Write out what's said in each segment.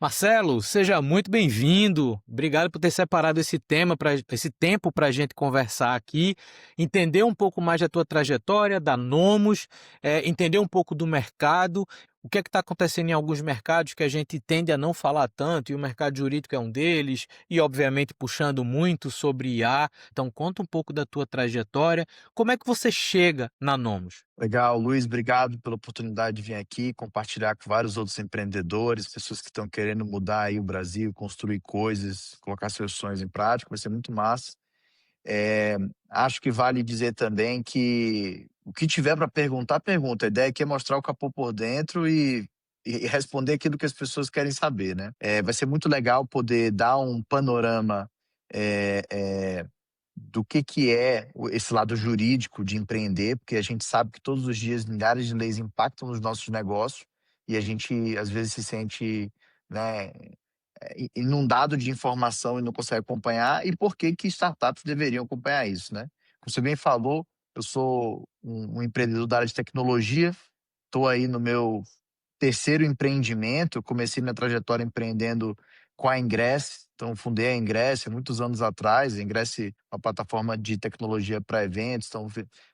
Marcelo, seja muito bem-vindo. Obrigado por ter separado esse tempo para a gente conversar aqui, entender um pouco mais da tua trajetória, da Nomos, entender um pouco do mercado, o que é que está acontecendo em alguns mercados que a gente tende a não falar tanto, e o mercado jurídico é um deles, e obviamente puxando muito sobre IA. Então conta um pouco da tua trajetória, como é que você chega na Nomos? Legal, Luiz, obrigado pela oportunidade de vir aqui compartilhar com vários outros empreendedores, pessoas que estão querendo mudar aí o Brasil, construir coisas, colocar seus sonhos em prática, vai ser muito massa. Eh, Acho que vale dizer também que o que tiver para perguntar, pergunta. A ideia aqui é mostrar o capô por dentro e responder aquilo que as pessoas querem saber, né. Vai ser muito legal poder dar um panorama, eh eh do que é esse lado jurídico de empreender, porque a gente sabe que todos os dias milhares de leis impactam nos nossos negócios e a gente às vezes se sente, né, inundado de informação e não consegue acompanhar, e por que que startups deveriam acompanhar isso, né. Como você bem falou, eu sou um empreendedor da área de tecnologia, estou aí no meu terceiro empreendimento. Eu comecei minha trajetória empreendendo com a Ingress, então fundei a Ingress há muitos anos atrás. A Ingress é uma plataforma de tecnologia para eventos, então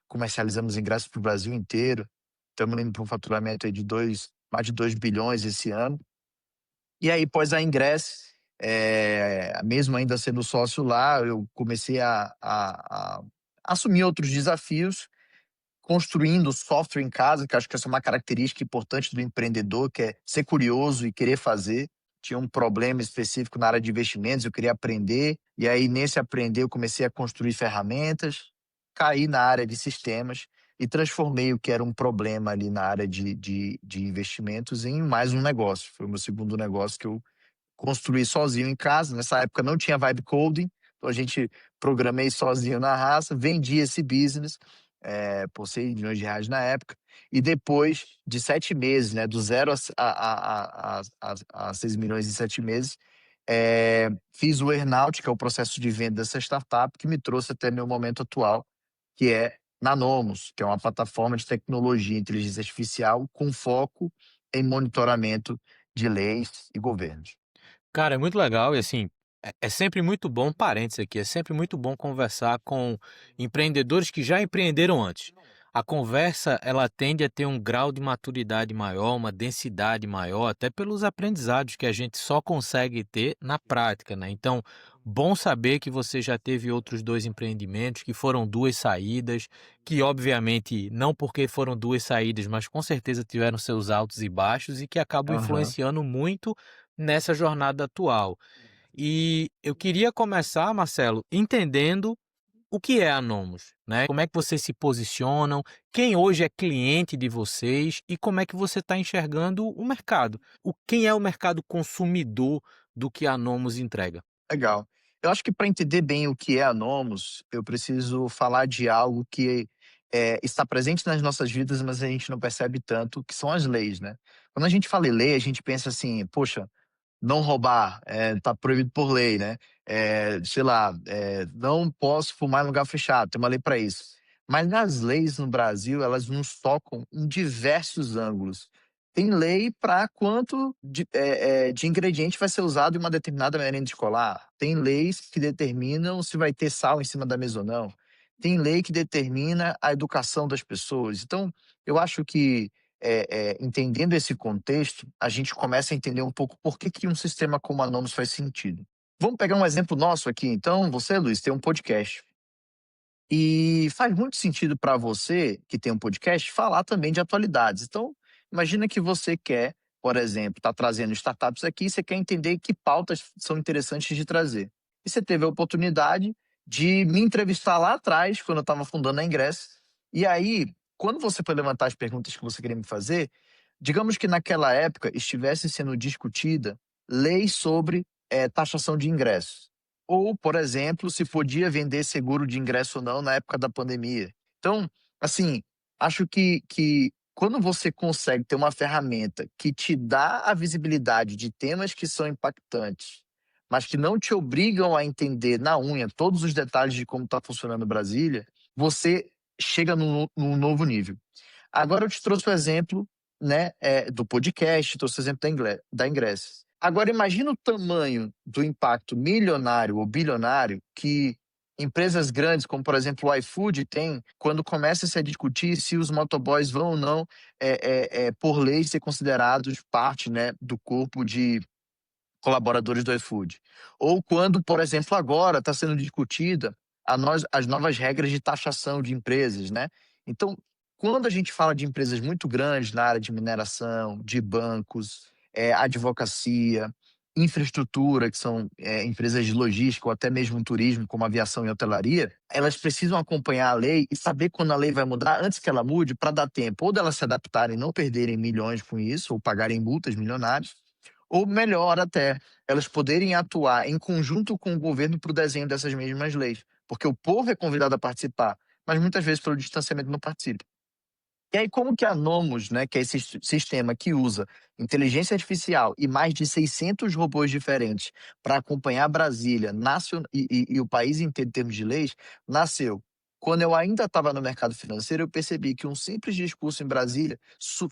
comercializamos ingressos para o Brasil inteiro. Estamos indo para um faturamento aí de mais de 2 bilhões esse ano. E aí, pós a Ingress, mesmo ainda sendo sócio lá, eu comecei a assumir outros desafios, construindo software em casa, que acho que essa é uma característica importante do empreendedor, que é ser curioso e querer fazer. Tinha um problema específico na área de investimentos, eu queria aprender, e aí nesse aprender eu comecei a construir ferramentas, caí na área de sistemas e transformei o que era um problema ali na área de investimentos em mais um negócio. Foi o meu segundo negócio que eu construí sozinho em casa. Nessa época não tinha vibe coding, então a gente programei sozinho na raça, vendi esse business, por R$ 6 milhões na época, e depois de 7 meses, né, do zero a 6 milhões em 7 meses, fiz o earn-out, que é o processo de venda dessa startup, que me trouxe até meu momento atual, que é Nanomos, que é uma plataforma de tecnologia e inteligência artificial com foco em monitoramento de leis e governos. Cara, é muito legal e assim, é sempre muito bom, parênteses aqui, é sempre muito bom conversar com empreendedores que já empreenderam antes. A conversa, ela tende a ter um grau de maturidade maior, uma densidade maior, até pelos aprendizados que a gente só consegue ter na prática, né? Então, bom saber que você já teve outros 2 empreendimentos, que foram 2 saídas, que obviamente não porque foram 2 saídas, mas com certeza tiveram seus altos e baixos e que acabam Aham. influenciando muito nessa jornada atual. E eu queria começar, Marcelo, entendendo o que é a Nomos, né? Como é que vocês se posicionam, quem hoje é cliente de vocês e como é que você está enxergando o mercado. Quem é o mercado consumidor do que a Nomos entrega? Legal. Eu acho que para entender bem o que é a Nomos, eu preciso falar de algo que, está presente nas nossas vidas, mas a gente não percebe tanto, que são as leis, né. Quando a gente fala em lei, a gente pensa assim: "Poxa, não roubar, tá proibido por lei", né. Sei lá, não posso fumar em lugar fechado, tem uma lei para isso. Mas as leis no Brasil, elas nos tocam em diversos ângulos. Tem lei para quanto de ingrediente vai ser usado em uma determinada merenda escolar. Tem leis que determinam se vai ter sal em cima da mesa ou não. Tem lei que determina a educação das pessoas. Então, eu acho que, entendendo esse contexto, a gente começa a entender um pouco por que que um sistema como a Nomus faz sentido. Vamos pegar um exemplo nosso aqui então. Você, Luiz, tem um podcast. E faz muito sentido para você, que tem um podcast, falar também de atualidades. Então, imagina que você quer, por exemplo, estar trazendo startups aqui, e você quer entender que pautas são interessantes de trazer. E você teve a oportunidade de me entrevistar lá atrás, quando eu estava fundando a Ingress. E aí, quando você foi levantar as perguntas que você queria me fazer, digamos que naquela época estivesse sendo discutida leis sobre taxação de ingressos. Ou, por exemplo, se podia vender seguro de ingresso ou não na época da pandemia. Então, assim, acho que quando você consegue ter uma ferramenta que te dá a visibilidade de temas que são impactantes, mas que não te obrigam a entender na unha todos os detalhes de como está funcionando Brasília, você chega num novo nível. Agora eu te trouxe o exemplo, né, do podcast, trouxe o exemplo da Ingress. Agora imagina o tamanho do impacto milionário ou bilionário que empresas grandes, como por exemplo o iFood, tem quando começa-se a discutir se os motoboys vão ou não, por lei, ser considerados parte, né, do corpo de colaboradores do iFood. Ou quando, por exemplo, agora está sendo discutida as novas regras de taxação de empresas, né. Então, quando a gente fala de empresas muito grandes na área de mineração, de bancos, advocacia, infraestrutura, que são, empresas de logística ou até mesmo turismo, como aviação e hotelaria, elas precisam acompanhar a lei e saber quando a lei vai mudar antes que ela mude, para dar tempo ou delas se adaptarem e não perderem milhões com isso, ou pagarem multas milionárias, ou melhor até, elas poderem atuar em conjunto com o governo para o desenho dessas mesmas leis, porque o povo é convidado a participar, mas muitas vezes pelo distanciamento não participa. E aí como que a Nomos, né, que é esse sistema que usa inteligência artificial e mais de 600 robôs diferentes para acompanhar Brasília e o país inteiro em termos de leis, nasceu. Quando eu ainda estava no mercado financeiro, eu percebi que um simples discurso em Brasília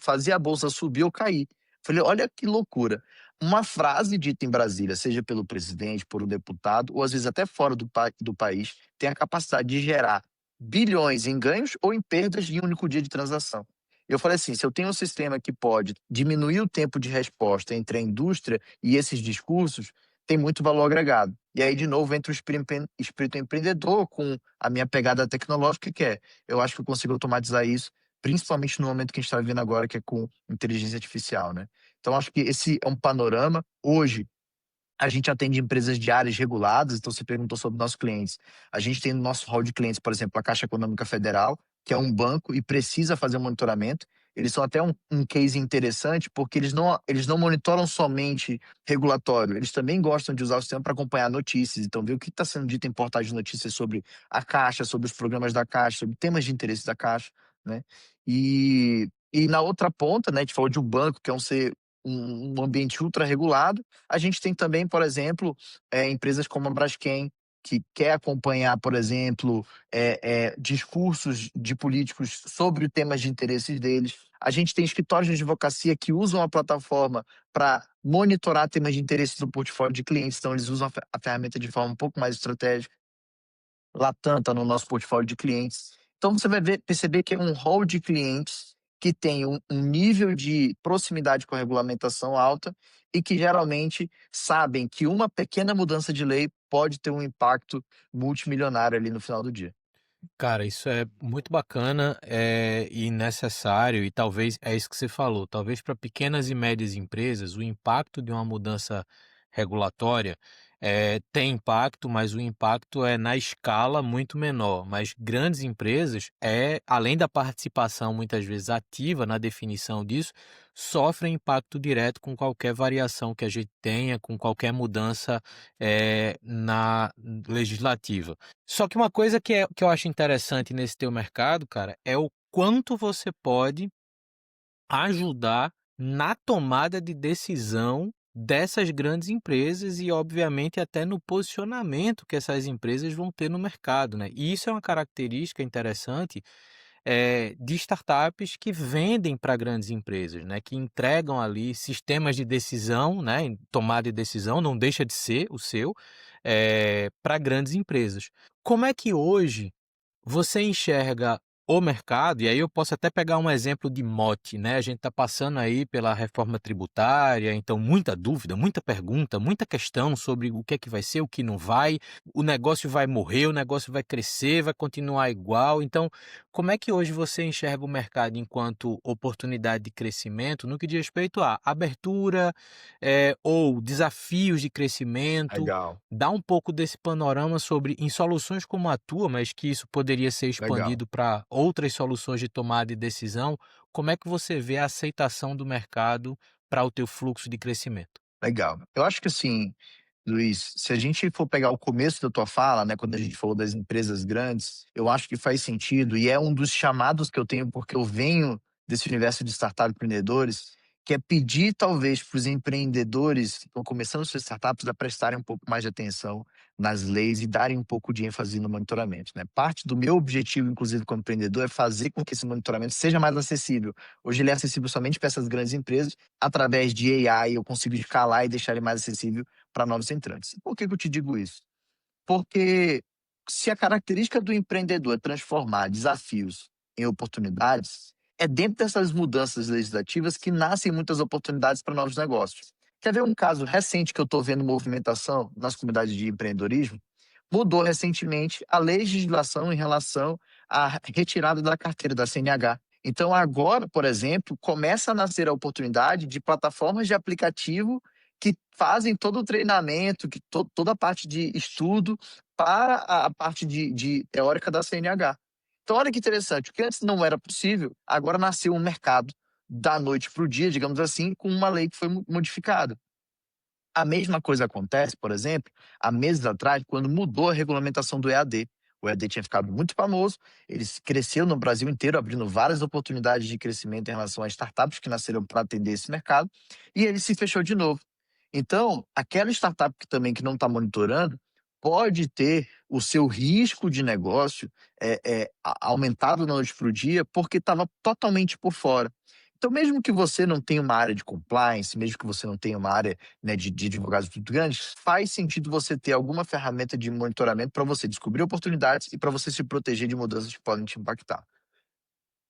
fazia a bolsa subir ou cair. Falei, olha que loucura. Uma frase dita em Brasília, seja pelo presidente, por um deputado, ou às vezes até fora do país, tem a capacidade de gerar bilhões em ganhos ou em perdas em um único dia de transação. Eu falei assim: se eu tenho um sistema que pode diminuir o tempo de resposta entre a indústria e esses discursos, tem muito valor agregado. E aí, de novo, entra o espírito empreendedor com a minha pegada tecnológica, que é: eu acho que eu consigo automatizar isso, principalmente no momento que a gente está vivendo agora, que é com inteligência artificial, né? Então, acho que esse é um panorama. Hoje, a gente atende empresas de áreas reguladas, então você perguntou sobre nossos clientes. A gente tem no nosso hall de clientes, por exemplo, a Caixa Econômica Federal, que é um banco e precisa fazer um monitoramento. Eles são até um case interessante, porque eles não monitoram somente regulatório, eles também gostam de usar o sistema para acompanhar notícias. Então, ver o que está sendo dito em portais de notícias sobre a Caixa, sobre os programas da Caixa, sobre temas de interesse da Caixa, né? E na outra ponta, né, a gente falou de um banco, que é um ambiente ultra regulado. A gente tem também, por exemplo, empresas como a Braskem, que quer acompanhar, por exemplo, discursos de políticos sobre temas de interesses deles. A gente tem escritórios de advocacia que usam a plataforma para monitorar temas de interesse do portfólio de clientes, então eles usam a ferramenta de forma um pouco mais estratégica. Latam está no nosso portfólio de clientes. Então você vai perceber que é um hall de clientes que tem um nível de proximidade com a regulamentação alta e que geralmente sabem que uma pequena mudança de lei pode ter um impacto multimilionário ali no final do dia. Cara, isso é muito bacana, e necessário, e talvez é isso que você falou, talvez para pequenas e médias empresas o impacto de uma mudança regulatória, tem impacto, mas o impacto é na escala muito menor. Mas grandes empresas, além da participação muitas vezes ativa na definição disso, sofrem impacto direto com qualquer variação que a gente tenha, com qualquer mudança, na legislativa. Só que uma coisa que eu acho interessante nesse teu mercado, cara, é o quanto você pode ajudar na tomada de decisão dessas grandes empresas e, obviamente, até no posicionamento que essas empresas vão ter no mercado, né. E isso é uma característica interessante, de startups que vendem para grandes empresas, né, que entregam ali sistemas de decisão, né, em tomada de decisão, não deixa de ser o seu, para grandes empresas. Como é que hoje você enxerga o mercado, e aí eu posso até pegar um exemplo de mote, né, a gente está passando aí pela reforma tributária, então muita dúvida, muita pergunta, muita questão sobre o que é que vai ser, o que não vai, o negócio vai morrer, o negócio vai crescer, vai continuar igual, então como é que hoje você enxerga o mercado enquanto oportunidade de crescimento no que diz respeito à abertura, ou desafios de crescimento? Legal, Dá um pouco desse panorama sobre em soluções como a tua, mas que isso poderia ser legal, expandido para outras soluções de tomada de decisão, como é que você vê a aceitação do mercado para o teu fluxo de crescimento? legal. Eu acho que assim, Luiz, se a gente for pegar o começo da tua fala, né, quando a gente falou das empresas grandes, eu acho que faz sentido e é um dos chamados que eu tenho, porque eu venho desse universo de startup empreendedores, que é pedir talvez para os empreendedores que estão começando suas startups a prestarem um pouco mais de atenção nas leis e darem um pouco de ênfase no monitoramento, né. Parte do meu objetivo, inclusive como empreendedor, é fazer com que esse monitoramento seja mais acessível. Hoje ele é acessível somente para essas grandes empresas, através de AI eu consigo escalar e deixar ele mais acessível para novos entrantes. Por que que eu te digo isso? Porque se a característica do empreendedor é transformar desafios em oportunidades, é dentro dessas mudanças legislativas que nascem muitas oportunidades para novos negócios. Quer ver um caso recente que eu estou vendo movimentação nas comunidades de empreendedorismo? Mudou recentemente a legislação em relação à retirada da carteira da CNH. Então, agora, por exemplo, começa a nascer a oportunidade de plataformas de aplicativo que fazem todo o treinamento, que toda a parte de estudo para a parte de teórica da CNH. Então, olha que interessante, o que antes não era possível, agora nasceu um mercado da noite para o dia, digamos assim, com uma lei que foi modificada. A mesma coisa acontece, por exemplo, há meses atrás, quando mudou a regulamentação do EAD. O EAD tinha ficado muito famoso, eles cresceu no Brasil inteiro, abrindo várias oportunidades de crescimento em relação a startups que nasceram para atender esse mercado, e ele se fechou de novo. Então, aquela startup que não está monitorando, pode ter o seu risco de negócio aumentado da noite para o dia, porque estava totalmente por fora. Então, mesmo que você não tenha uma área de compliance, mesmo que você não tenha uma área, né, de advogados muito grandes, faz sentido você ter alguma ferramenta de monitoramento para você descobrir oportunidades e para você se proteger de mudanças que podem te impactar.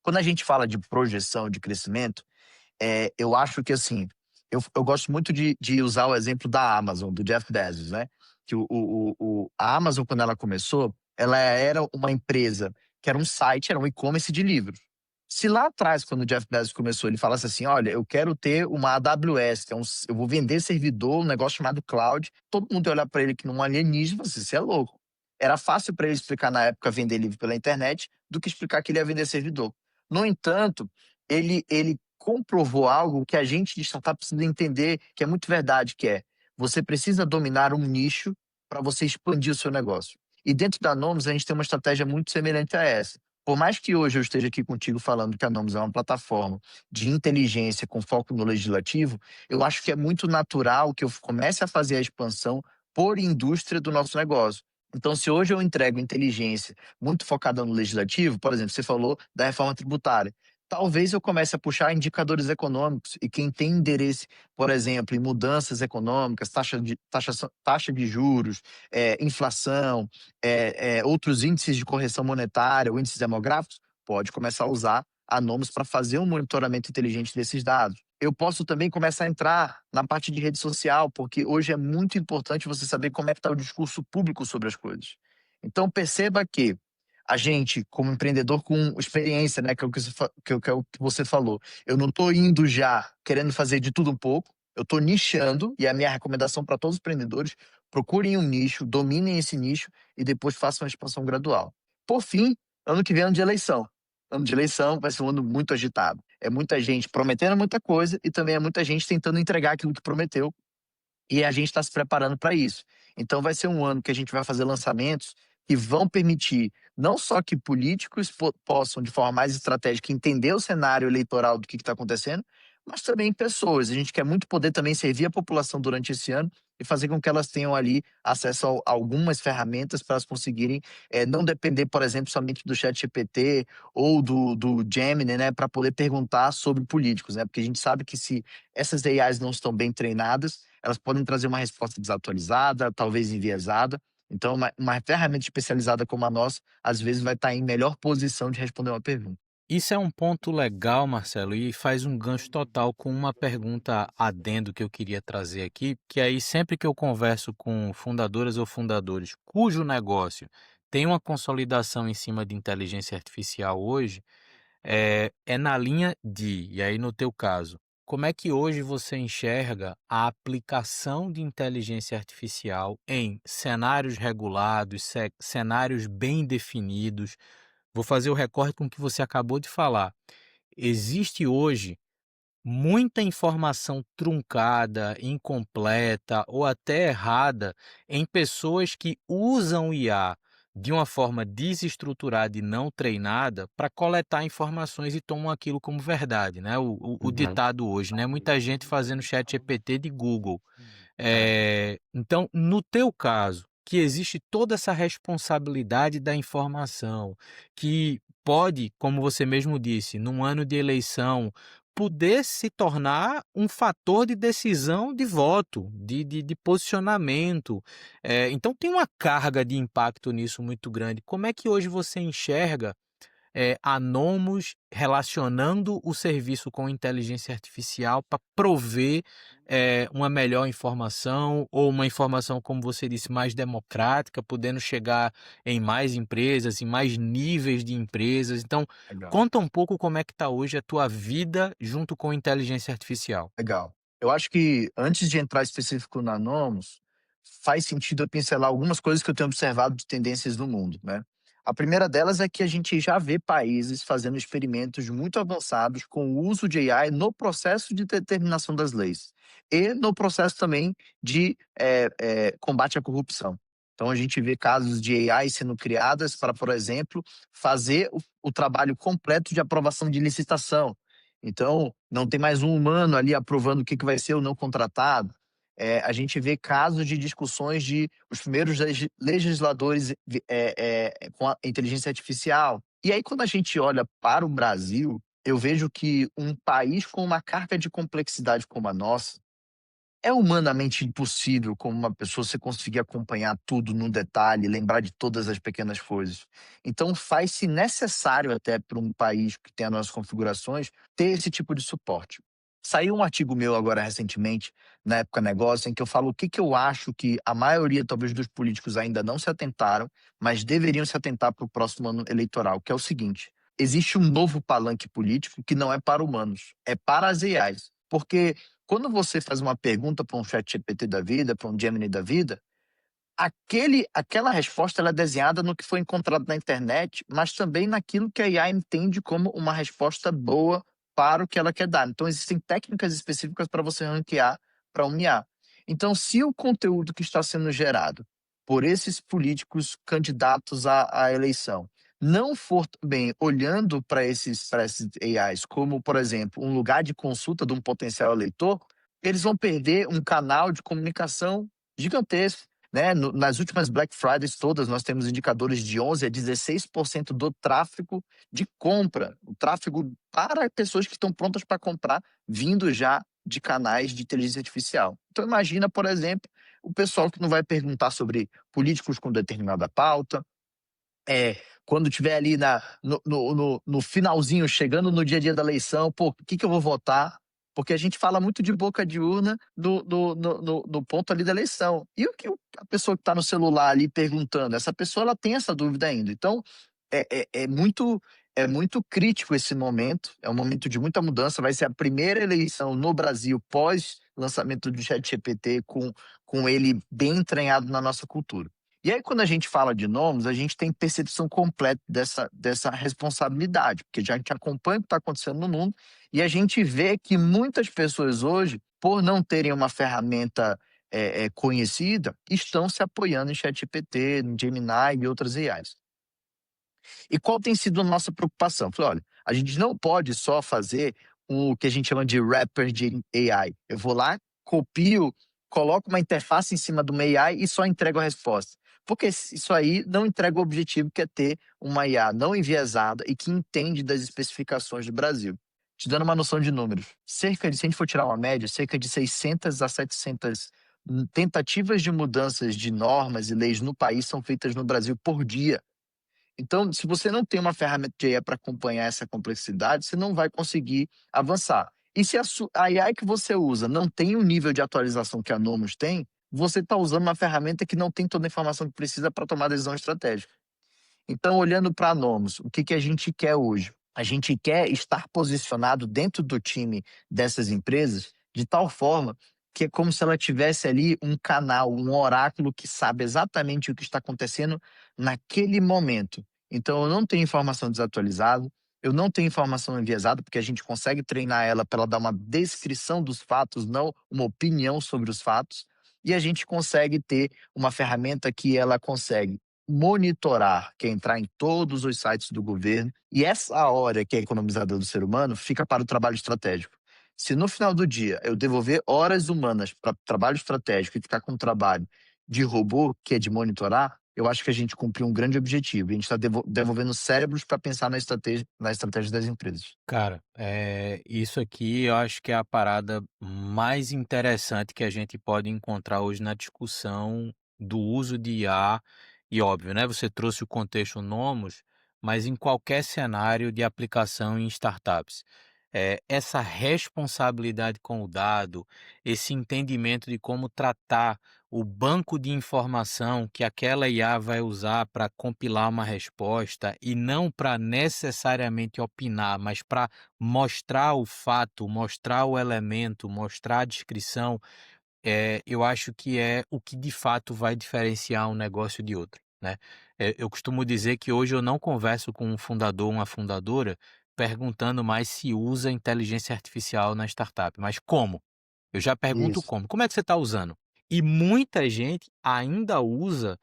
Quando a gente fala de projeção de crescimento, eu acho que assim, eu gosto muito de usar o exemplo da Amazon, do Jeff Bezos, né? Que a Amazon, quando ela começou, ela era uma empresa que era um site, era um e-commerce de livros. Se lá atrás, quando o Jeff Bezos começou, ele falasse assim: olha, eu quero ter uma AWS, que é eu vou vender servidor, um negócio chamado cloud, todo mundo ia olhar para ele que num alienígena, você é louco. Era fácil para ele explicar na época vender livro pela internet do que explicar que ele ia vender servidor. No entanto, ele comprovou algo que a gente de startup precisa entender, que é muito verdade, que é: você precisa dominar um nicho para você expandir o seu negócio. E dentro da Nomus, a gente tem uma estratégia muito semelhante a essa. Por mais que hoje eu esteja aqui contigo falando que a Nomus é uma plataforma de inteligência com foco no legislativo, eu acho que é muito natural que eu comece a fazer a expansão por indústria do nosso negócio. Então, se hoje eu entrego inteligência muito focada no legislativo, por exemplo, você falou da reforma tributária. Talvez eu comece a puxar indicadores econômicos e quem tem interesse, por exemplo, em mudanças econômicas, taxa de juros, inflação, outros índices de correção monetária ou índices demográficos, pode começar a usar a Nomus para fazer um monitoramento inteligente desses dados. Eu posso também começar a entrar na parte de rede social, porque hoje é muito importante você saber como é que está o discurso público sobre as coisas. Então perceba que a gente, como empreendedor com experiência, né, que é o que que é o que você falou, eu não estou indo já querendo fazer de tudo um pouco, eu estou nichando, e a minha recomendação para todos os empreendedores: procurem um nicho, dominem esse nicho e depois façam uma expansão gradual. Por fim, ano que vem é ano de eleição. Ano de eleição vai ser um ano muito agitado. É muita gente prometendo muita coisa e também é muita gente tentando entregar aquilo que prometeu, e a gente está se preparando para isso. Então vai ser um ano que a gente vai fazer lançamentos que vão permitir não só que políticos possam, de forma mais estratégica, entender o cenário eleitoral do que está acontecendo, mas também pessoas. A gente quer muito poder também servir a população durante esse ano e fazer com que elas tenham ali acesso a algumas ferramentas para elas conseguirem não depender, por exemplo, somente do chat GPT ou do Gemini, né, para poder perguntar sobre políticos, né? Porque a gente sabe que se essas AIs não estão bem treinadas, elas podem trazer uma resposta desatualizada, talvez enviesada. Então, uma ferramenta especializada como a nossa, às vezes, vai estar em melhor posição de responder uma pergunta. Isso é um ponto legal, Marcelo, e faz um gancho total com uma pergunta adendo que eu queria trazer aqui, que aí sempre que eu converso com fundadoras ou fundadores cujo negócio tem uma consolidação em cima de inteligência artificial hoje, é na linha de, e aí no teu caso, como é que hoje você enxerga a aplicação de inteligência artificial em cenários regulados, cenários bem definidos? Vou fazer o recorte com o que você acabou de falar. Existe hoje muita informação truncada, incompleta ou até errada em pessoas que usam IA de uma forma desestruturada e não treinada para coletar informações e tomam aquilo como verdade, né, o Uhum. ditado hoje, né, muita gente fazendo ChatGPT de Google. É. Então, no teu caso, que existe toda essa responsabilidade da informação, que pode, como você mesmo disse, num ano de eleição, poder se tornar um fator de decisão de voto, de posicionamento. Então tem uma carga de impacto nisso muito grande. Como é que hoje você enxerga a Nomus relacionando o serviço com inteligência artificial para prover, uma melhor informação ou uma informação, como você disse, mais democrática, podendo chegar em mais empresas, em mais níveis de empresas. Então, Legal. conta um pouco como é que está hoje a tua vida junto com inteligência artificial. Legal. Eu acho que antes de entrar específico na Nomus, faz sentido eu pincelar algumas coisas que eu tenho observado de tendências no mundo, né. A primeira delas é que a gente já vê países fazendo experimentos muito avançados com o uso de AI no processo de determinação das leis e no processo também de, combate à corrupção. Então a gente vê casos de AI sendo criadas para, por exemplo, fazer o trabalho completo de aprovação de licitação. Então, não tem mais um humano ali aprovando o que vai ser ou não contratado. A gente vê casos de discussões de os primeiros legisladores com a inteligência artificial. E aí, quando a gente olha para o Brasil, eu vejo que um país com uma carga de complexidade como a nossa, é humanamente impossível, como uma pessoa, você conseguir acompanhar tudo no detalhe, lembrar de todas as pequenas coisas. Então, faz-se necessário, até para um país que tem as nossas configurações, ter esse tipo de suporte. Saiu um artigo meu agora recentemente, na Época Negócio, em que eu falo o que, que eu acho que a maioria, talvez, dos políticos ainda não se atentaram, mas deveriam se atentar para o próximo ano eleitoral, que é o seguinte: existe um novo palanque político que não é para humanos, é para as IAs. Porque quando você faz uma pergunta para um ChatGPT da vida, para um Gemini da vida, aquela resposta ela é desenhada no que foi encontrado na internet, mas também naquilo que a IA entende como uma resposta boa para o que ela quer dar. Então, existem técnicas específicas para você ranquear para um IA. Então, se o conteúdo que está sendo gerado por esses políticos candidatos à eleição não for também olhando para esses AIs como, por exemplo, um lugar de consulta de um potencial eleitor, eles vão perder um canal de comunicação gigantesco, né. Nas últimas Black Fridays todas, nós temos indicadores de 11 a 16% do tráfego de compra, o tráfego para pessoas que estão prontas para comprar, vindo já de canais de inteligência artificial. Então imagina, por exemplo, o pessoal que não vai perguntar sobre políticos com determinada pauta, quando tiver ali no finalzinho, chegando no dia a dia da eleição, pô, o que que eu vou votar? Porque a gente fala muito de boca de urna no ponto ali da eleição. E o que a pessoa que está no celular ali perguntando? Essa pessoa ela tem essa dúvida ainda. Então, é muito crítico esse momento, é um momento de muita mudança, vai ser a primeira eleição no Brasil pós lançamento do ChatGPT com ele bem entranhado na nossa cultura. E aí, quando a gente fala de nomes, a gente tem percepção completa dessa responsabilidade, porque já a gente acompanha o que está acontecendo no mundo e a gente vê que muitas pessoas hoje, por não terem uma ferramenta conhecida, estão se apoiando em ChatGPT, no Gemini e outras AIs. E qual tem sido a nossa preocupação? Falei: olha, a gente não pode só fazer o que a gente chama de wrapper de AI. Eu vou lá, copio, coloco uma interface em cima de uma AI e só entrego a resposta. Porque isso aí não entrega o objetivo que é ter uma IA não enviesada e que entende das especificações do Brasil. Te dando uma noção de números, se a gente for tirar uma média, cerca de 600 a 700 tentativas de mudanças de normas e leis no país são feitas no Brasil por dia. Então, se você não tem uma ferramenta de AI para acompanhar essa complexidade, você não vai conseguir avançar. E se a AI que você usa não tem o nível de atualização que a Nomus tem, você está usando uma ferramenta que não tem toda a informação que precisa para tomar decisão estratégica. Então, olhando para a Nomus, o que, que a gente quer hoje? A gente quer estar posicionado dentro do time dessas empresas de tal forma que é como se ela tivesse ali um canal, um oráculo que sabe exatamente o que está acontecendo naquele momento. Então, eu não tenho informação desatualizada, eu não tenho informação enviesada, porque a gente consegue treinar ela para ela dar uma descrição dos fatos, não uma opinião sobre os fatos, e a gente consegue ter uma ferramenta que ela consegue monitorar, que é entrar em todos os sites do governo, e essa hora que é economizada do ser humano fica para o trabalho estratégico. Se no final do dia eu devolver horas humanas para trabalho estratégico e ficar com o trabalho de robô, que é de monitorar, eu acho que a gente cumpriu um grande objetivo. A gente está devolvendo cérebros para pensar na estratégia das empresas. Cara, isso aqui eu acho que é a parada mais interessante que a gente pode encontrar hoje na discussão do uso de IA. E óbvio, né? Você trouxe o contexto Nomos, mas em qualquer cenário de aplicação em startups. Essa responsabilidade com o dado, esse entendimento de como tratar o banco de informação que aquela IA vai usar para compilar uma resposta e não para necessariamente opinar, mas para mostrar o fato, mostrar o elemento, mostrar a descrição, eu acho que é o que de fato vai diferenciar um negócio de outro, né. Eu costumo dizer que hoje eu não converso com um fundador ou uma fundadora perguntando mais se usa inteligência artificial na startup, mas como? Eu já pergunto Isso, como. Como é que você está usando? E muita gente ainda usa,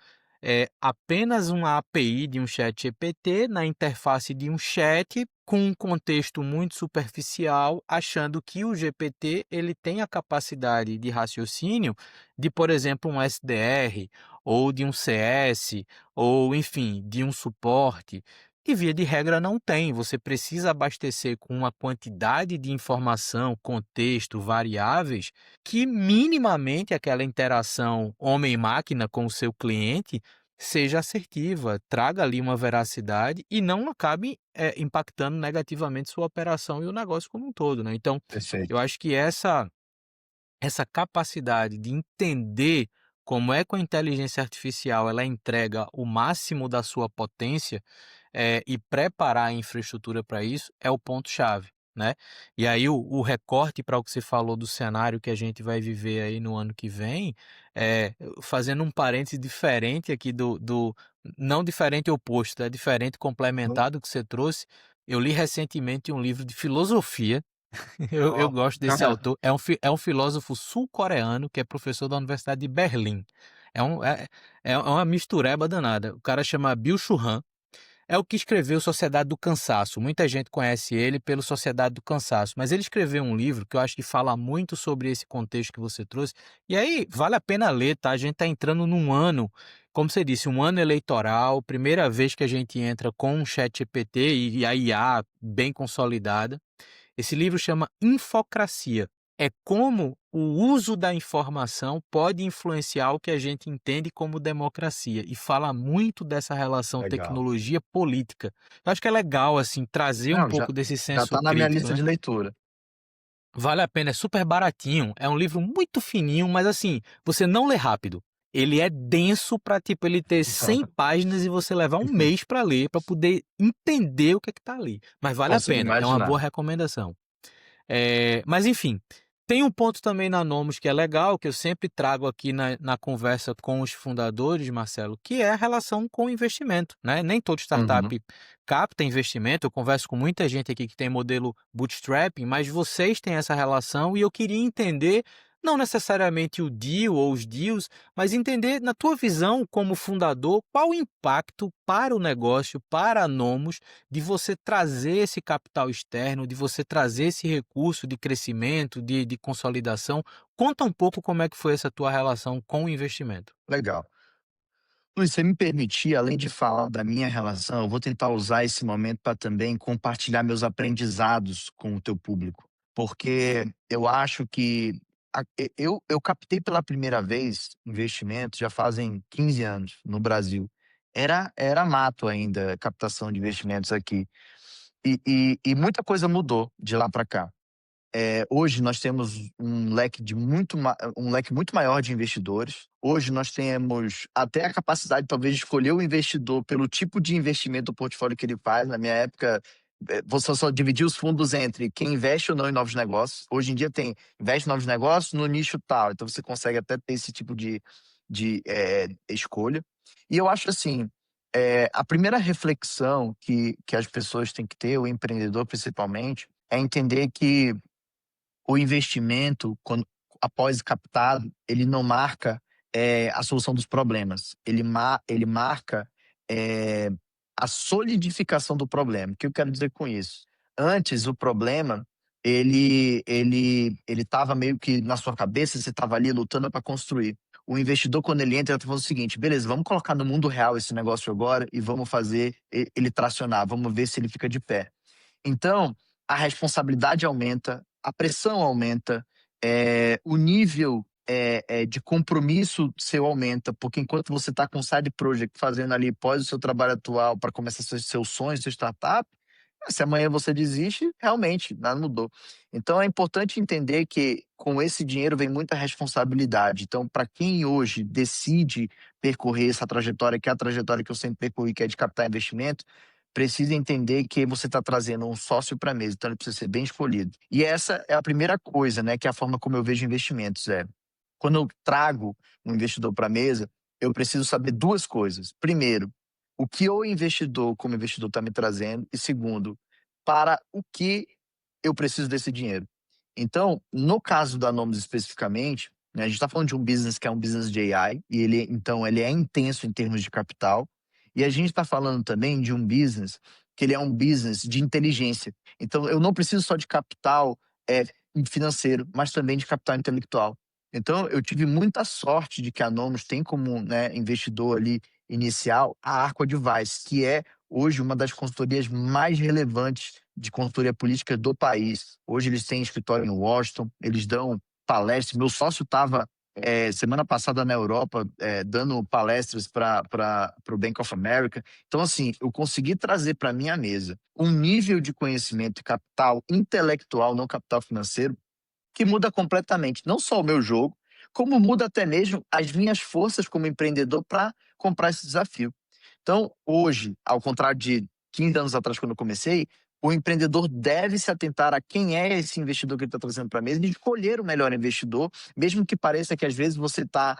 apenas uma API de um chat GPT na interface de um chat com um contexto muito superficial, achando que o GPT ele tem a capacidade de raciocínio de, por exemplo, um SDR ou de um CS ou, enfim, de um suporte. E via de regra não tem, você precisa abastecer com uma quantidade de informação, contexto, variáveis, que minimamente aquela interação homem-máquina com o seu cliente seja assertiva, traga ali uma veracidade e não acabe, impactando negativamente sua operação e o negócio como um todo, né. Então, eu perfeito. acho que essa capacidade de entender como é que a inteligência artificial ela entrega o máximo da sua potência, e preparar a infraestrutura para isso é o ponto-chave, né. E aí o recorte para o que você falou do cenário que a gente vai viver aí no ano que vem, fazendo um parêntese diferente aqui do não diferente oposto, é diferente complementar do que você trouxe, eu li recentemente um livro de filosofia. Eu Ó. gosto desse autor, é um filósofo sul-coreano que é professor da Universidade de Berlim. É uma mistureba danada. O cara chama Byung-Chul Han, é o que escreveu Sociedade do Cansaço. Muita gente conhece ele pelo Sociedade do Cansaço, mas ele escreveu um livro que eu acho que fala muito sobre esse contexto que você trouxe. E aí vale a pena ler, tá? A gente está entrando num ano, como você disse, um ano eleitoral, primeira vez que a gente entra com um chat GPT e a IA bem consolidada. Esse livro chama Infocracia. É como o uso da informação pode influenciar o que a gente entende como democracia e fala muito dessa relação Legal. tecnologia-política. Eu acho que é legal assim trazer um Não, já pouco desse já senso está na minha crítico, lista né. de leitura. Vale a pena, é super baratinho, é um livro muito fininho, mas assim, você não lê rápido. Ele é denso para tipo, ele ter 100 páginas e você levar um mês para ler, para poder entender o que está ali. Mas vale a Consigo pena, é uma boa imaginar. recomendação. Mas enfim, tem um ponto também na Nomus que é legal, que eu sempre trago aqui na conversa com os fundadores, Marcelo, que é a relação com o investimento, né? Nem toda Uhum. startup capta investimento, eu converso com muita gente aqui que tem modelo bootstrapping, mas vocês têm essa relação e eu queria entender, não necessariamente o deal ou os deals, mas entender na tua visão como fundador, qual o impacto para o negócio, para a Nomus, de você trazer esse capital externo, de você trazer esse recurso de crescimento, de consolidação. Conta um pouco como é que foi essa tua relação com o investimento. Legal. Luiz, se você me permitir, além de falar da minha relação, eu vou tentar usar esse momento para também compartilhar meus aprendizados com o teu público, porque eu acho que eu captei pela primeira vez investimento já fazem 15 anos no Brasil. Era mato ainda, captação de investimentos aqui. E muita coisa mudou de lá para cá. Hoje nós temos um leque muito maior de investidores. Hoje nós temos até a capacidade, talvez, de escolher o investidor pelo tipo de investimento do portfólio que ele faz. Na minha época, você só dividia os fundos entre quem investe ou não em novos negócios. Hoje em dia tem investe em novos negócios no nicho tal, então você consegue até ter esse tipo de escolha. E eu acho assim, a primeira reflexão que as pessoas têm que ter, o empreendedor principalmente, é entender que o investimento, quando após captado, ele não marca, a solução dos problemas. Ele marca eh, a solidificação do problema. O que eu quero dizer com isso? Antes, o problema, ele estava meio que na sua cabeça, você estava ali lutando para construir. O investidor, quando ele entra, ele tá falando o seguinte: "Beleza, vamos colocar no mundo real esse negócio agora e vamos fazer ele tracionar, vamos ver se ele fica de pé". Então, a responsabilidade aumenta, a pressão aumenta, o nível, de compromisso seu aumenta, porque enquanto você está com side project fazendo ali pós o seu trabalho atual para começar seus sonhos, sua startup, se amanhã você desiste, realmente, nada mudou. Então é importante entender que com esse dinheiro vem muita responsabilidade. Então, para quem hoje decide percorrer essa trajetória, que é a trajetória que eu sempre percorri, que é de captar investimento, precisa entender que você está trazendo um sócio para a mesa, então ele precisa ser bem escolhido. E essa é a primeira coisa, né, que é a forma como eu vejo investimentos, quando eu trago um investidor para a mesa, eu preciso saber 2 coisas. Primeiro, o que o investidor, como investidor, está me trazendo, e segundo, para o que eu preciso desse dinheiro. Então, no caso da Nomus especificamente, né, a gente está falando de um business que é um business de AI, e ele é intenso em termos de capital, e a gente está falando também de um business que ele é um business de inteligência. Então, eu não preciso só de capital financeiro, mas também de capital intelectual. Então, eu tive muita sorte de que a Nomus tem como, né, investidor ali inicial a Arco Advice, que é hoje uma das consultorias mais relevantes de consultoria política do país. Hoje eles têm escritório em Washington, eles dão palestras. Meu sócio estava semana passada na Europa dando palestras para o Bank of America. Então, assim, eu consegui trazer para minha mesa um nível de conhecimento e capital intelectual, não capital financeiro, que muda completamente, não só o meu jogo, como muda até mesmo as minhas forças como empreendedor para comprar esse desafio. Então, hoje, ao contrário de 15 anos atrás, quando eu comecei, o empreendedor deve se atentar a quem é esse investidor que ele está trazendo para a mesa e escolher o melhor investidor, mesmo que pareça que às vezes você está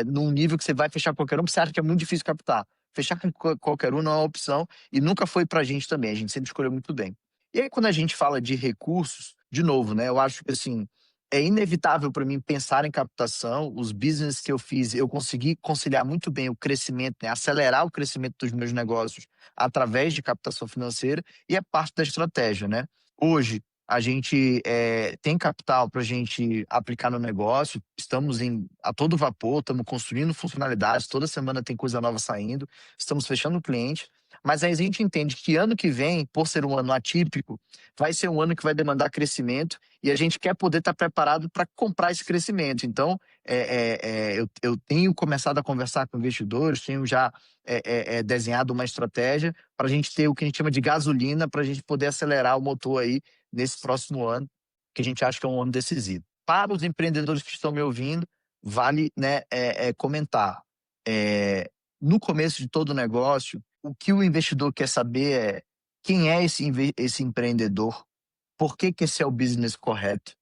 num nível que você vai fechar qualquer um, porque você acha que é muito difícil captar. Fechar com qualquer um não é uma opção e nunca foi pra gente também, a gente sempre escolheu muito bem. E aí quando a gente fala de recursos, de novo, né, eu acho que assim, é inevitável para mim pensar em captação, os business que eu fiz, eu consegui conciliar muito bem o crescimento, né, acelerar o crescimento dos meus negócios através de captação financeira e é parte da estratégia, né. Hoje, a gente tem capital para a gente aplicar no negócio, estamos a todo vapor, estamos construindo funcionalidades, toda semana tem coisa nova saindo, estamos fechando o cliente, mas aí a gente entende que ano que vem, por ser um ano atípico, vai ser um ano que vai demandar crescimento e a gente quer poder estar preparado para comprar esse crescimento. Então, eu tenho começado a conversar com investidores, tenho já desenhado uma estratégia para a gente ter o que a gente chama de gasolina, para a gente poder acelerar o motor aí nesse próximo ano, que a gente acha que é um ano decisivo. Para os empreendedores que estão me ouvindo, vale, né, comentar. No começo de todo negócio, o que o investidor quer saber é quem é esse empreendedor, por que, que esse é o business correto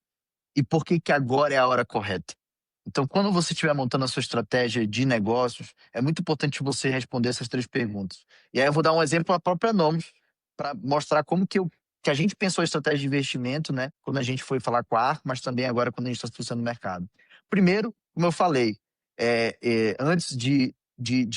e por que, que agora é a hora correta. Então, quando você estiver montando a sua estratégia de negócios, é muito importante você responder essas 3 perguntas. E aí eu vou dar um exemplo, a própria Nomus, para mostrar como que a gente pensou a estratégia de investimento, né, quando a gente foi falar com a Arco, mas também agora quando a gente está se no mercado. Primeiro, como eu falei, antes de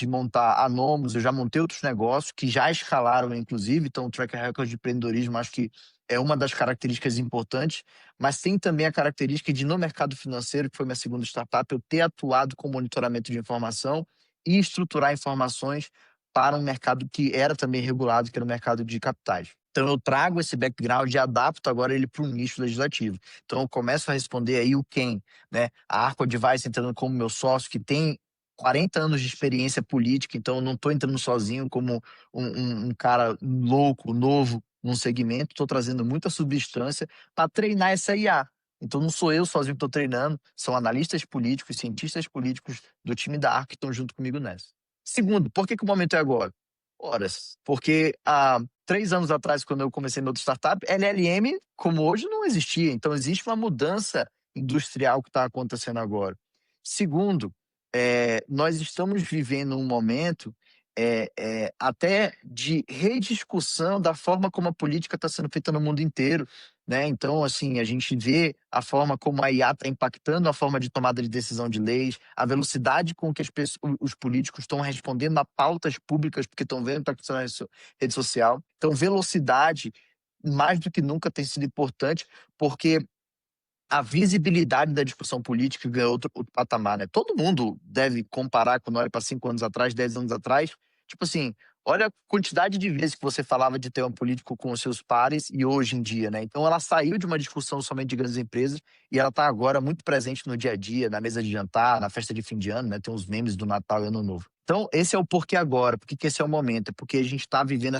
montar a Nomus, eu já montei outros negócios que já escalaram, inclusive, então o track record de empreendedorismo acho que é uma das características importantes, mas tem também a característica de, no mercado financeiro, que foi minha segunda startup, eu ter atuado com monitoramento de informação e estruturar informações para um mercado que era também regulado, que era o mercado de capitais. Então eu trago esse background e adapto agora ele para um nicho legislativo. Então eu começo a responder aí o quem, né? A Arco Advice entrando como meu sócio, que tem 40 anos de experiência política, então eu não estou entrando sozinho como um cara louco, novo, num segmento, estou trazendo muita substância para treinar essa IA. Então não sou eu sozinho que estou treinando, são analistas políticos, cientistas políticos do time da ARC que estão junto comigo nessa. Segundo, por que, que o momento é agora? Horas. Porque há 3 anos atrás, quando eu comecei meu startup, LLM, como hoje, não existia. Então existe uma mudança industrial que está acontecendo agora. Segundo, nós estamos vivendo um momento até de rediscussão da forma como a política está sendo feita no mundo inteiro. né. Então, assim, a gente vê a forma como a IA está impactando a forma de tomada de decisão de leis, a velocidade com que os políticos estão respondendo a pautas públicas, porque estão vendo o que está acontecendo rede social. Então, velocidade, mais do que nunca, tem sido importante, porque a visibilidade da discussão política ganhou outro patamar, né. Todo mundo deve comparar quando olha para 5 anos atrás, 10 anos atrás, tipo assim, olha a quantidade de vezes que você falava de tema político com os seus pares e hoje em dia, né. Então ela saiu de uma discussão somente de grandes empresas e ela está agora muito presente no dia a dia, na mesa de jantar, na festa de fim de ano, né, tem uns memes do Natal e Ano Novo. Então esse é o porquê agora, por que que esse é o momento, é porque a gente está vivendo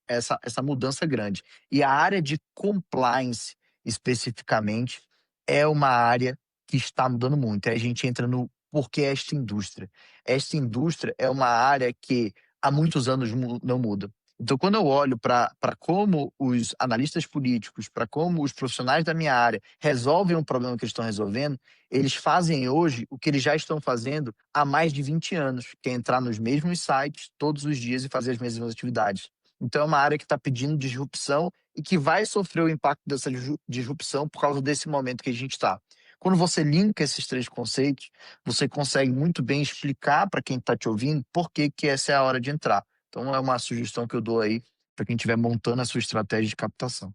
essa mudança grande. E a área de compliance, especificamente, é uma área que está mudando muito. Aí a gente entra no porquê esta indústria. Esta indústria é uma área que há muitos anos não muda. Então, quando eu olho para como os analistas políticos, para como os profissionais da minha área resolvem um problema que eles estão resolvendo, eles fazem hoje o que eles já estão fazendo há mais de 20 anos, que é entrar nos mesmos sites todos os dias e fazer as mesmas atividades. Então, é uma área que está pedindo disrupção e que vai sofrer o impacto dessa disrupção por causa desse momento que a gente está. Quando você linka esses três conceitos, você consegue muito bem explicar para quem está te ouvindo por que, que essa é a hora de entrar. Então, é uma sugestão que eu dou aí para quem estiver montando a sua estratégia de captação.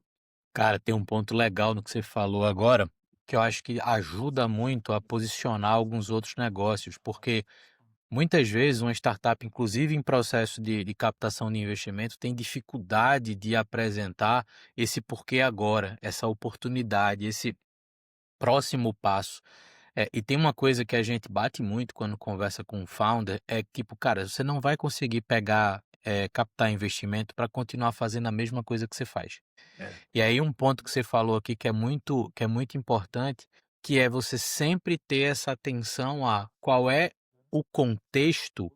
Cara, tem um ponto legal no que você falou agora, que eu acho que ajuda muito a posicionar alguns outros negócios, porque muitas vezes uma startup, inclusive em processo de captação de investimento, tem dificuldade de apresentar esse porquê agora, essa oportunidade, esse próximo passo. E tem uma coisa que a gente bate muito quando conversa com o founder, é tipo, cara, você não vai conseguir pegar, captar investimento para continuar fazendo a mesma coisa que você faz. É. E aí um ponto que você falou aqui que é muito importante, que é você sempre ter essa atenção a qual é o contexto,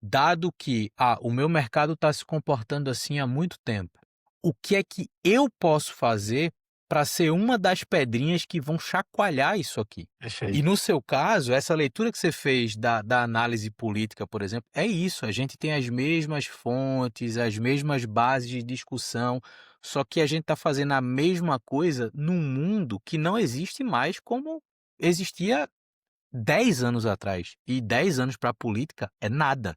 dado que, o meu mercado está se comportando assim há muito tempo. O que é que eu posso fazer para ser uma das pedrinhas que vão chacoalhar isso aqui? E Perfeito. no seu caso, essa leitura que você fez da análise política, por exemplo, é isso, a gente tem as mesmas fontes, as mesmas bases de discussão, só que a gente está fazendo a mesma coisa num mundo que não existe mais como existia 10 anos atrás, e 10 anos para a política é nada.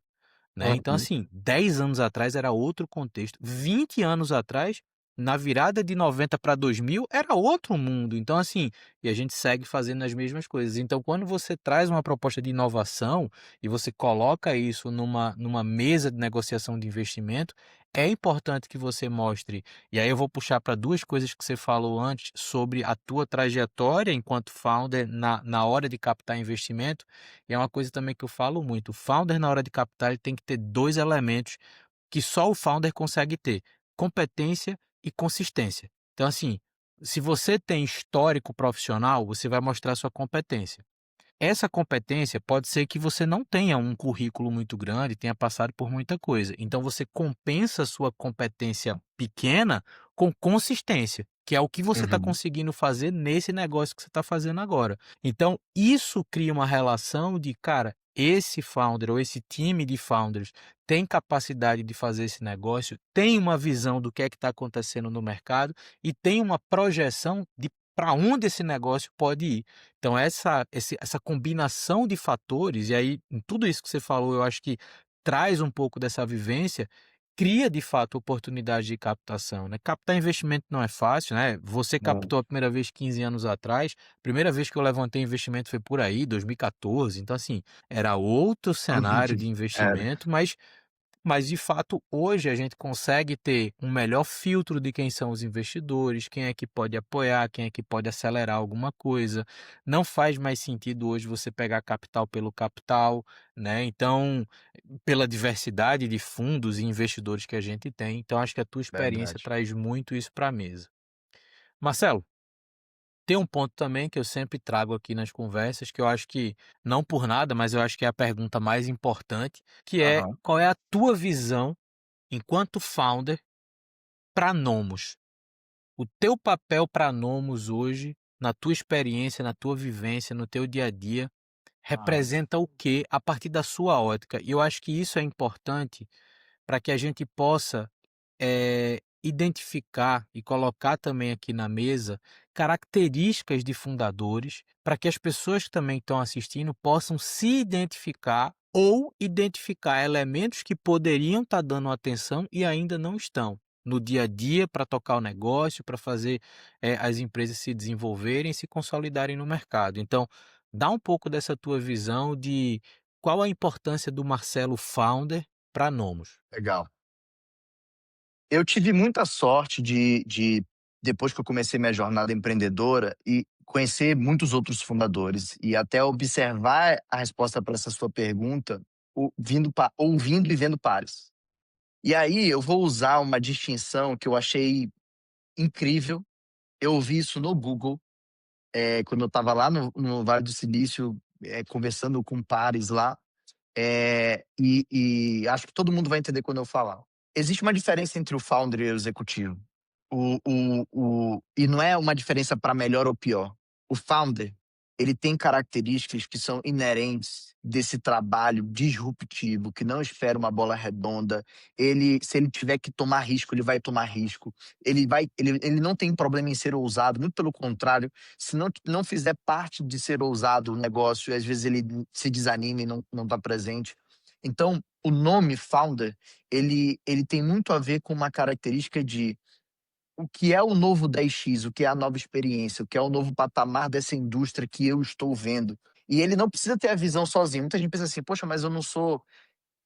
Né, então Uhum. assim, 10 anos atrás era outro contexto, 20 anos atrás, na virada de 90 para 2000 era outro mundo, então assim, e a gente segue fazendo as mesmas coisas. Então quando você traz uma proposta de inovação, e você coloca isso numa mesa de negociação de investimento, é importante que você mostre, e aí eu vou puxar para 2 coisas que você falou antes, sobre a tua trajetória enquanto founder na hora de captar investimento, e é uma coisa também que eu falo muito, o founder na hora de captar ele tem que ter 2 elementos que só o founder consegue ter: competência e consistência. Então assim, se você tem histórico profissional, você vai mostrar sua competência. Essa competência pode ser que você não tenha um currículo muito grande, tenha passado por muita coisa. Então você compensa a sua competência pequena com consistência, que é o que você está Uhum. conseguindo fazer nesse negócio que você está fazendo agora. Então isso cria uma relação de, cara, esse founder ou esse time de founders tem capacidade de fazer esse negócio, tem uma visão do que é que está acontecendo no mercado e tem uma projeção de para onde esse negócio pode ir. Então essa combinação de fatores, e aí em tudo isso que você falou, eu acho que traz um pouco dessa vivência, cria de fato oportunidade de captação, né. Captar investimento não é fácil, né, você Não. captou a primeira vez 15 anos atrás, primeira vez que eu levantei investimento foi por aí, 2014, então assim, era outro cenário de Era. investimento, mas de fato, hoje a gente consegue ter um melhor filtro de quem são os investidores, quem é que pode apoiar, quem é que pode acelerar alguma coisa. Não faz mais sentido hoje você pegar capital pelo capital, né? Então, pela diversidade de fundos e investidores que a gente tem. Então, acho que a tua experiência Verdade. traz muito isso para a mesa. Marcelo, tem um ponto também que eu sempre trago aqui nas conversas, que eu acho que, não por nada, mas eu acho que é a pergunta mais importante, que é Aham. qual é a tua visão enquanto founder, para Nomos, o teu papel para Nomos hoje, na tua experiência, na tua vivência, no teu dia a dia, Aham. representa o quê a partir da sua ótica? E eu acho que isso é importante para que a gente possa identificar e colocar também aqui na mesa características de fundadores, para que as pessoas que também estão assistindo possam se identificar ou identificar elementos que poderiam estar dando atenção e ainda não estão no dia a dia para tocar o negócio, para fazer as empresas se desenvolverem e se consolidarem no mercado. Então, dá um pouco dessa tua visão de qual a importância do Marcelo Founder para Nomos. Legal. Eu tive muita sorte de depois que eu comecei minha jornada empreendedora e conhecer muitos outros fundadores e até observar a resposta para essa sua pergunta, ouvindo e vendo pares. E aí eu vou usar uma distinção que eu achei incrível, eu ouvi isso no Google, quando eu estava lá no Vale do Silício, conversando com pares lá, e acho que todo mundo vai entender quando eu falar. Existe uma diferença entre o founder e o executivo. E não é uma diferença para melhor ou pior. O founder, ele tem características que são inerentes desse trabalho disruptivo, que não espera uma bola redonda. Se ele tiver que tomar risco, ele vai tomar risco. Ele não tem problema em ser ousado, muito pelo contrário. Se não fizer parte de ser ousado o negócio, às vezes ele se desanima e não está presente. Então, o nome founder, ele tem muito a ver com uma característica de o que é o novo 10x, o que é a nova experiência, o que é o novo patamar dessa indústria que eu estou vendo. E ele não precisa ter a visão sozinho. Muita gente pensa assim, poxa, mas eu não sou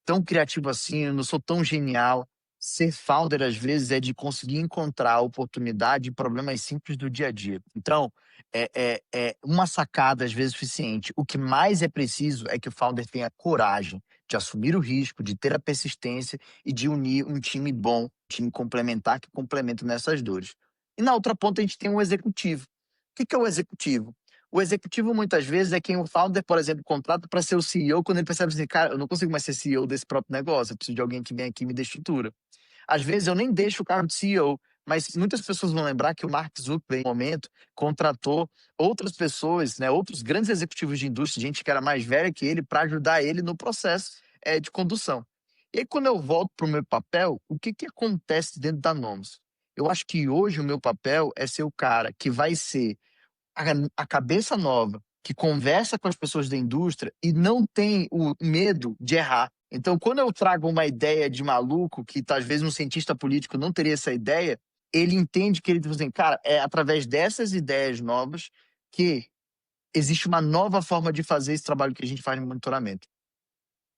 tão criativo assim, eu não sou tão genial. Ser founder, às vezes, é de conseguir encontrar oportunidade em problemas simples do dia a dia. Então, é uma sacada, às vezes, suficiente. O que mais é preciso é que o founder tenha coragem de assumir o risco, de ter a persistência e de unir um time bom, um time complementar que complementa nessas dores. E na outra ponta, a gente tem um executivo. O que é o executivo? O executivo, muitas vezes, é quem o founder, por exemplo, contrata para ser o CEO, quando ele percebe assim, cara, eu não consigo mais ser CEO desse próprio negócio, eu preciso de alguém que venha aqui e me dê estrutura. Às vezes, eu nem deixo o cargo de CEO, mas muitas pessoas vão lembrar que o Mark Zuckerberg, no momento, contratou outras pessoas, né, outros grandes executivos de indústria, gente que era mais velha que ele, para ajudar ele no processo de condução. E aí, quando eu volto para o meu papel, o que acontece dentro da Nomos? Eu acho que hoje o meu papel é ser o cara que vai ser a, a cabeça nova, que conversa com as pessoas da indústria e não tem o medo de errar. Então, quando eu trago uma ideia de maluco, que às vezes um cientista político não teria essa ideia, ele entende que ele diz assim, cara, é através dessas ideias novas que existe uma nova forma de fazer esse trabalho que a gente faz no monitoramento.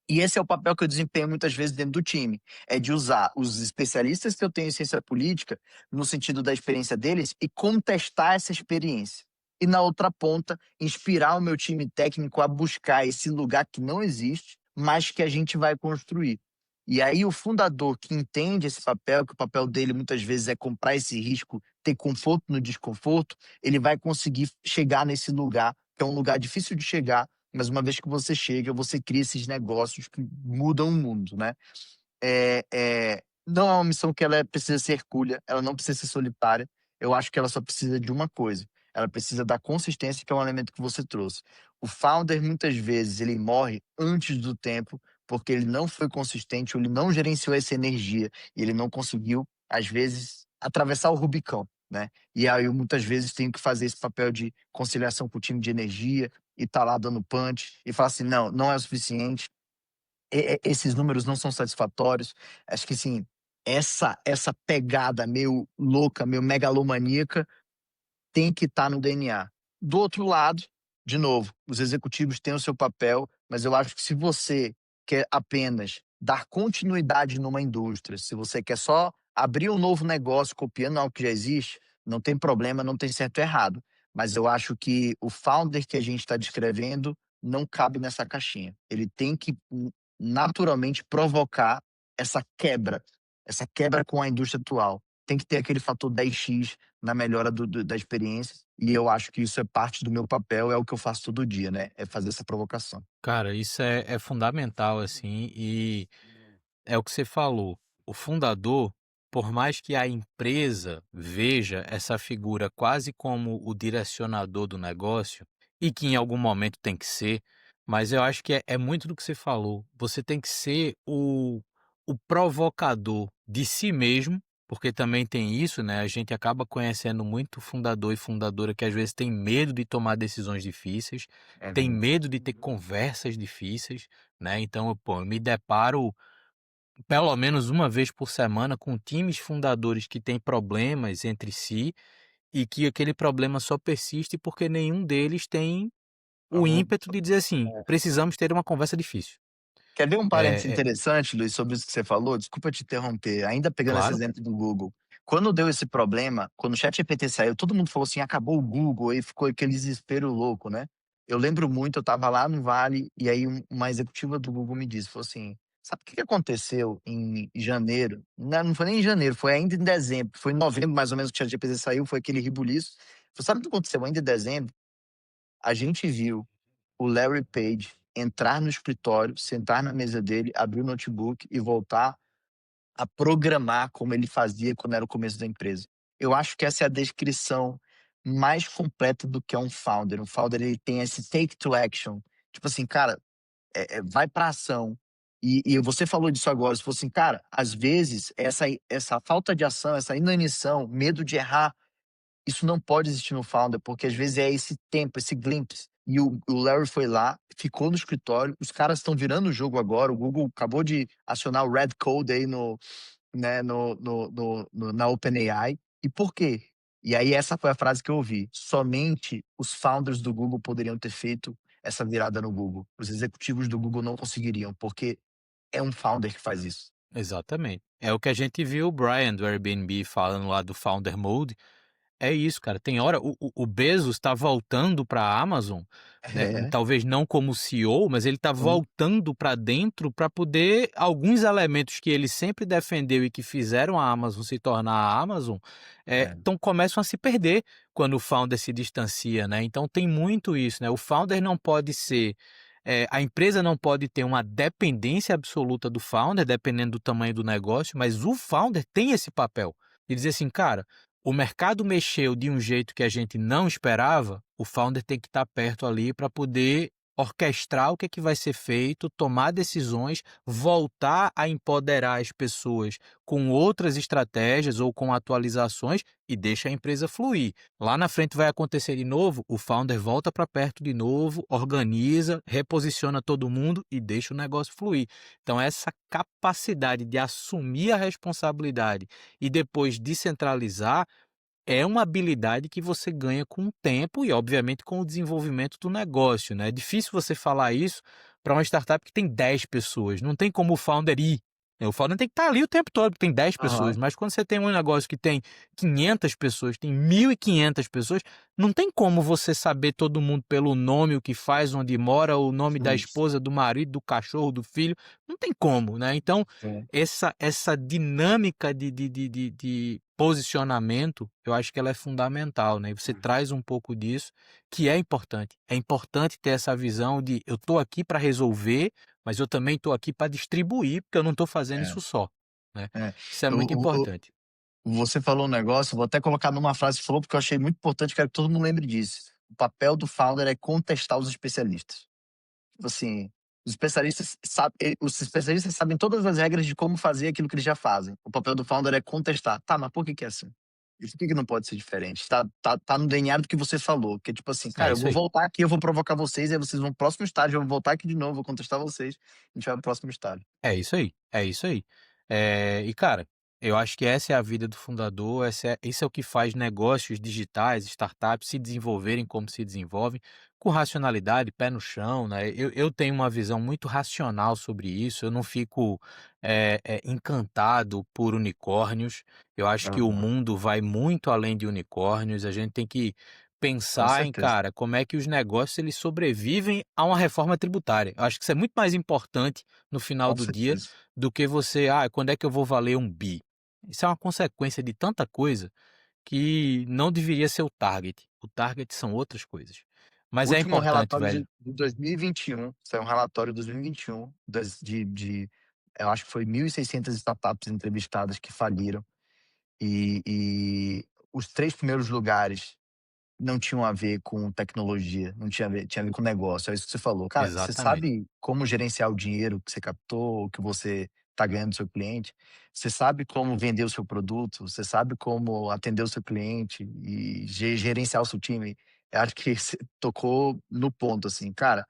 E esse é o papel que eu desempenho muitas vezes dentro do time, é de usar os especialistas que eu tenho em ciência política, no sentido da experiência deles, e contestar essa experiência. E na outra ponta, inspirar o meu time técnico a buscar esse lugar que não existe, mas que a gente vai construir. E aí o fundador que entende esse papel, que o papel dele muitas vezes é comprar esse risco, ter conforto no desconforto, ele vai conseguir chegar nesse lugar, que é um lugar difícil de chegar, mas uma vez que você chega, você cria esses negócios que mudam o mundo, né? Não é uma missão que precisa ser hercúlea, ela não precisa ser solitária. Eu acho que ela só precisa de uma coisa. Ela precisa da consistência, que é um elemento que você trouxe. O founder, muitas vezes, ele morre antes do tempo, porque ele não foi consistente, ou ele não gerenciou essa energia, e ele não conseguiu, às vezes, atravessar o Rubicão, né? E aí, eu, muitas vezes, tenho que fazer esse papel de conciliação com o time de energia, e tá lá dando punch, e falar assim, não, não é o suficiente, esses números não são satisfatórios. Acho que assim, essa pegada meio louca, meio megalomaníaca, tem que estar no DNA. Do outro lado, de novo, os executivos têm o seu papel, mas eu acho que se você quer apenas dar continuidade numa indústria, se você quer só abrir um novo negócio copiando algo que já existe, não tem problema, não tem certo e errado. Mas eu acho que o founder que a gente está descrevendo não cabe nessa caixinha. Ele tem que naturalmente provocar essa quebra com a indústria atual. Tem que ter aquele fator 10x na melhora da experiência, e eu acho que isso é parte do meu papel, é o que eu faço todo dia, né, é fazer essa provocação. Cara, isso é fundamental, assim, e é o que você falou. O fundador, por mais que a empresa veja essa figura quase como o direcionador do negócio, e que em algum momento tem que ser, mas eu acho que é muito do que você falou. Você tem que ser o provocador de si mesmo porque também tem isso, né, a gente acaba conhecendo muito fundador e fundadora que às vezes tem medo de tomar decisões difíceis, É tem verdade. medo de ter conversas difíceis, né, então eu me deparo pelo menos uma vez por semana com times fundadores que têm problemas entre si, e que aquele problema só persiste porque nenhum deles tem o Vamos ímpeto de dizer assim: é. "Precisamos ter uma conversa difícil". Quer ver um parênteses É, interessante, Luiz, sobre isso que você falou? Desculpa te interromper, ainda pegando esse claro. exemplo do Google. Quando deu esse problema, quando o ChatGPT saiu, todo mundo falou assim: "Acabou o Google", aí ficou aquele desespero louco, né. Eu lembro muito, eu estava lá no Vale, e aí uma executiva do Google me disse, falou assim: "Sabe o que que aconteceu em janeiro?" Não foi nem em janeiro, foi ainda em dezembro, foi em novembro mais ou menos que o ChatGPT saiu, foi aquele rebuliço. Falou: "Sabe o que aconteceu ainda em dezembro? A gente viu o Larry Page entrar no escritório, sentar na mesa dele, abrir o notebook e voltar a programar como ele fazia quando era o começo da empresa." Eu acho que essa é a descrição mais completa do que é um founder. Um founder, ele tem esse take to action. Tipo assim, cara, vai pra ação. E você falou disso agora, você falou assim, cara, às vezes essa falta de ação, essa inanição, medo de errar, isso não pode existir no founder, porque às vezes é esse tempo, esse glimpse. E o Larry foi lá, ficou no escritório, os caras estão virando o jogo agora, o Google acabou de acionar o Red Code aí no, né, na OpenAI. E por quê? E aí essa foi a frase que eu ouvi: somente os founders do Google poderiam ter feito essa virada no Google. Os executivos do Google não conseguiriam, porque é um founder que faz isso. Exatamente. É o que a gente viu o Brian do Airbnb falando lá do Founder Mode. É isso, cara. Tem hora o Bezos está voltando para a Amazon, né, É, talvez não como CEO, mas ele está hum, voltando para dentro para poder alguns elementos que ele sempre defendeu e que fizeram a Amazon se tornar a Amazon, é. então começam a se perder quando o founder se distancia, né. Então tem muito isso, né. O founder não pode ser a empresa não pode ter uma dependência absoluta do founder, dependendo do tamanho do negócio, mas o founder tem esse papel, de dizer assim: "Cara, o mercado mexeu de um jeito que a gente não esperava, o founder tem que estar perto ali para poder orquestrar o que é que vai ser feito, tomar decisões, voltar a empoderar as pessoas com outras estratégias ou com atualizações e deixa a empresa fluir. Lá na frente vai acontecer de novo, o founder volta para perto de novo, organiza, reposiciona todo mundo e deixa o negócio fluir. Então essa capacidade de assumir a responsabilidade e depois descentralizar é uma habilidade que você ganha com o tempo e, obviamente, com o desenvolvimento do negócio, né. É difícil você falar isso para uma startup que tem 10 pessoas, não tem como o founder ir, né, o founder tem que estar ali o tempo todo, porque tem 10 pessoas, Aham. mas quando você tem um negócio que tem 500 pessoas, tem 1.500 pessoas, não tem como você saber todo mundo pelo nome, o que faz, onde mora, o nome da Hum, esposa, do marido, do cachorro, do filho, não tem como, né. Então, é, essa dinâmica de posicionamento, eu acho que ela é fundamental, né, e você traz um pouco disso, que é importante. É importante ter essa visão de: "Eu estou aqui para resolver, mas eu também estou aqui para distribuir, porque eu não estou fazendo é, isso só", né. é. Isso é muito O importante. Você falou um negócio, vou até colocar numa frase que você falou, porque eu achei muito importante, quero que todo mundo lembre disso. O papel do founder é contestar os especialistas. Tipo assim, os especialistas sabem todas as regras de como fazer aquilo que eles já fazem. O papel do founder é contestar. Tá, mas por que que é assim? Isso por que que não pode ser diferente? Tá no DNA do que você falou, que é tipo assim: É "Cara, eu isso vou aí. voltar aqui, eu vou provocar vocês, aí vocês vão para o próximo estágio, eu vou voltar aqui de novo, vou contestar vocês, a gente vai para o próximo estágio." É isso aí, é isso aí. E cara, eu acho que essa é a vida do fundador, isso é o que faz negócios digitais, startups se desenvolverem como se desenvolvem, com racionalidade, pé no chão, né. Eu tenho uma visão muito racional sobre isso, eu não fico, encantado por unicórnios, eu acho que o Aham, mundo vai muito além de unicórnios, a gente tem que com pensar em, certeza, cara, como é que os negócios eles sobrevivem a uma reforma tributária. Eu acho que isso é muito mais importante no final com do dia, certeza. do que você: "Ah, quando é que eu vou valer um bi?". Isso é uma consequência de tanta coisa que não deveria ser o target. O target são outras coisas. Mas é Último importante, relatório velho. de 2021, saiu um relatório de 2021 eu acho que foi 1.600 startups entrevistadas que faliram, e os 3 primeiros lugares não tinham a ver com tecnologia, não tinha a ver com negócio, é isso que você falou. Cara, você Exatamente. sabe como gerenciar o dinheiro que você captou, que você está ganhando do seu cliente, você sabe como vender o seu produto, você sabe como atender o seu cliente e gerenciar o seu time. Eu acho que você tocou no ponto, assim, cara,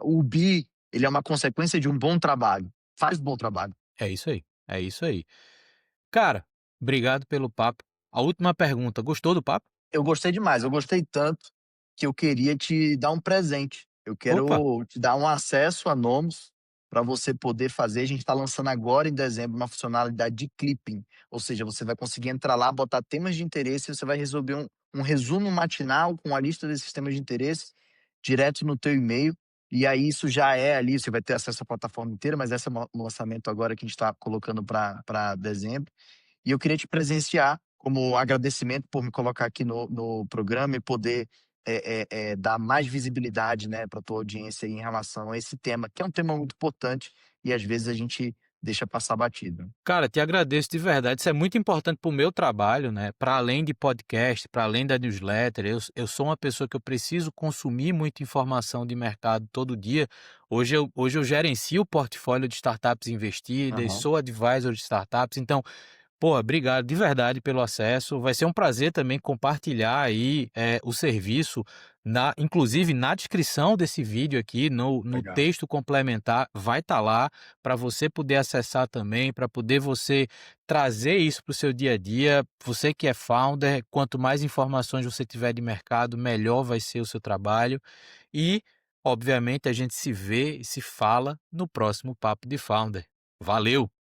o BI, ele é uma consequência de um bom trabalho. Faz bom trabalho. É isso aí, é isso aí. Cara, obrigado pelo papo. A última pergunta, gostou do papo? Eu gostei demais, eu gostei tanto que eu queria te dar um presente. Eu Opa, quero te dar um acesso a Nomus para você poder fazer. A gente está lançando agora em dezembro uma funcionalidade de clipping, ou seja, você vai conseguir entrar lá, botar temas de interesse e você vai resolver um resumo matinal com a lista desses temas de interesse direto no teu e-mail. E aí isso já é ali, você vai ter acesso à plataforma inteira, mas esse é o lançamento agora que a gente está colocando para dezembro. E eu queria te presenciar como agradecimento por me colocar aqui no programa e poder, dar mais visibilidade, né, pra tua audiência em relação a esse tema, que é um tema muito importante e às vezes a gente deixa passar batido. cara, te agradeço de verdade. Isso é muito importante para o meu trabalho, né? Para além de podcast, para além da newsletter, eu sou uma pessoa que eu preciso consumir muita informação de mercado todo dia. Hoje eu gerencio o portfólio de startups investidas, Aham, sou advisor de startups, então pô, obrigado de verdade pelo acesso. Vai ser um prazer também compartilhar aí, o serviço, inclusive na descrição desse vídeo aqui, no legal. texto complementar, vai estar lá para você poder acessar também, para poder você trazer isso para o seu dia a dia. Você que é founder, quanto mais informações você tiver de mercado, melhor vai ser o seu trabalho. E, obviamente, a gente se vê e se fala no próximo Papo de Founder. Valeu!